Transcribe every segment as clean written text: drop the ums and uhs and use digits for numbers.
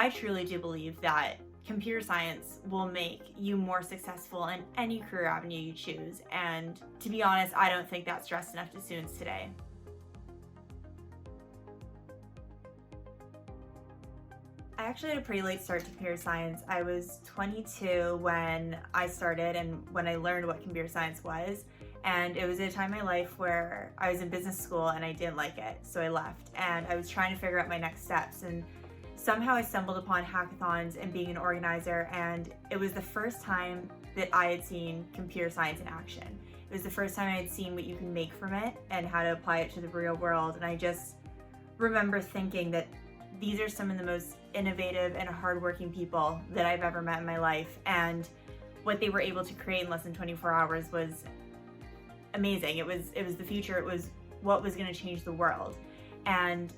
I truly do believe that computer science will make you more successful in any career avenue you choose. And to be honest, I don't think that's stressed enough to students today. I actually had a pretty late start to computer science. I was 22 when I started and when I learned what computer science was. And it was a time in my life where I was in business school and I didn't like it, so I left. And I was trying to figure out my next steps. And somehow I stumbled upon hackathons and being an organizer, and it was the first time that I had seen computer science in action. It was the first time I had seen what you can make from it and how to apply it to the real world. And I just remember thinking that these are some of the most innovative and hardworking people that I've ever met in my life. And what they were able to create in less than 24 hours was amazing. It was the future. It was what was going to change the world. And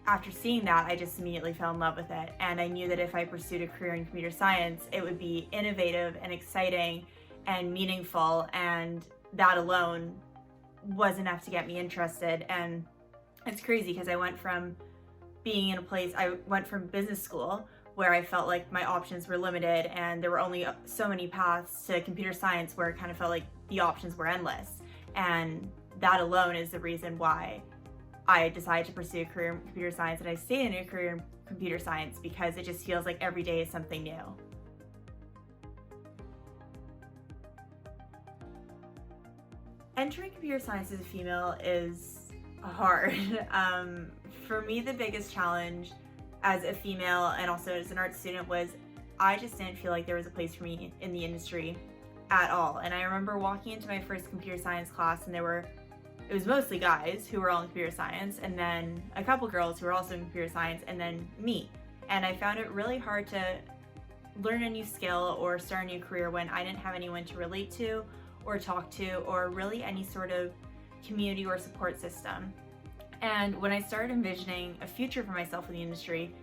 after seeing that, I just immediately fell in love with it. And I knew that if I pursued a career in computer science, it would be innovative and exciting and meaningful. And that alone was enough to get me interested. And it's crazy because I went from business school where I felt like my options were limited and there were only so many paths, to computer science where it kind of felt like the options were endless. And that alone is the reason why I decided to pursue a career in computer science, and I stayed in a career in computer science because it just feels like every day is something new. Entering computer science as a female is hard. For me, the biggest challenge as a female and also as an art student was I just didn't feel like there was a place for me in the industry at all. And I remember walking into my first computer science class, and it was mostly guys who were all in computer science, and then a couple girls who were also in computer science, and then me. And I found it really hard to learn a new skill or start a new career when I didn't have anyone to relate to or talk to, or really any sort of community or support system. And when I started envisioning a future for myself in the industry,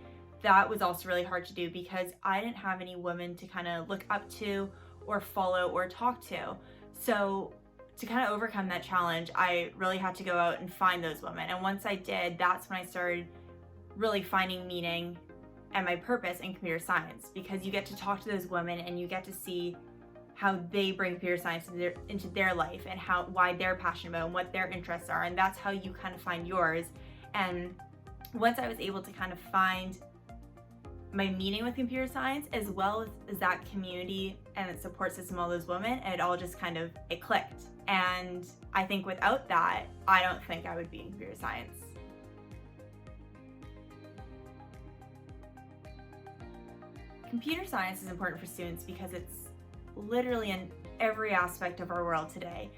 that was also really hard to do because I didn't have any women to kind of look up to or follow or talk to. So to kind of overcome that challenge, I really had to go out and find those women. And once I did, that's when I started really finding meaning and my purpose in computer science, because you get to talk to those women and you get to see how they bring computer science into their life and why they're passionate about and what their interests are. And that's how you kind of find yours. And once I was able to kind of find my meaning with computer science, as well as that community and the support system, all those women, it all just it clicked. And I think without that, I don't think I would be in computer science. Computer science is important for students because it's literally in every aspect of our world today.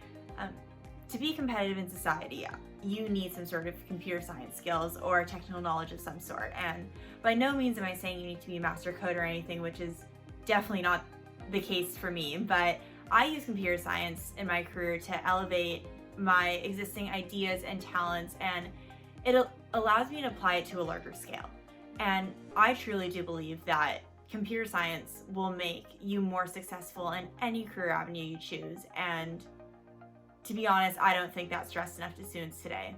To be competitive in society, you need some sort of computer science skills or technical knowledge of some sort. And by no means am I saying you need to be a master coder or anything, which is definitely not the case for me. But I use computer science in my career to elevate my existing ideas and talents, and it allows me to apply it to a larger scale. And I truly do believe that computer science will make you more successful in any career avenue you choose. And to be honest, I don't think that's stressed enough to students today.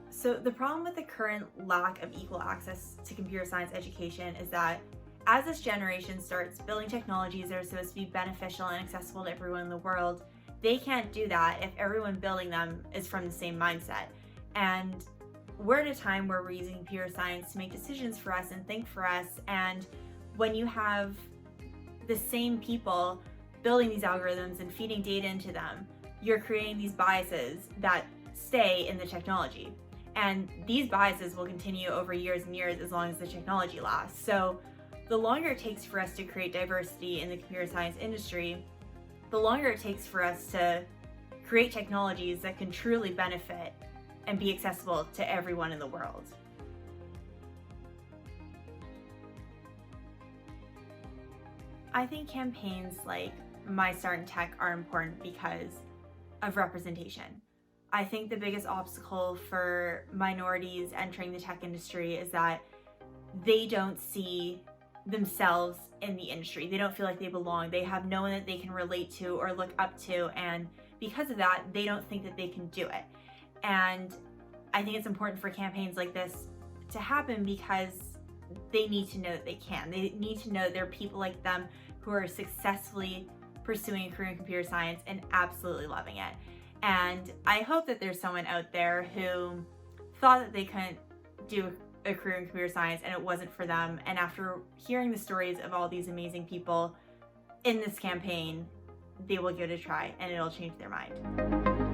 So the problem with the current lack of equal access to computer science education is that as this generation starts building technologies that are supposed to be beneficial and accessible to everyone in the world, they can't do that if everyone building them is from the same mindset. And we're at a time where we're using computer science to make decisions for us and think for us. And when you have the same people building these algorithms and feeding data into them, you're creating these biases that stay in the technology. And these biases will continue over years and years as long as the technology lasts. So the longer it takes for us to create diversity in the computer science industry, the longer it takes for us to create technologies that can truly benefit and be accessible to everyone in the world. I think campaigns like MyStartInTech are important because of representation. I think the biggest obstacle for minorities entering the tech industry is that they don't see themselves in the industry. They don't feel like they belong. They have no one that they can relate to or look up to, and because of that, they don't think that they can do it. And I think it's important for campaigns like this to happen because they need to know that they can. They need to know there are people like them who are successfully pursuing a career in computer science and absolutely loving it. And I hope that there's someone out there who thought that they couldn't do a career in computer science and it wasn't for them. And after hearing the stories of all these amazing people in this campaign, they will give it a try and it'll change their mind.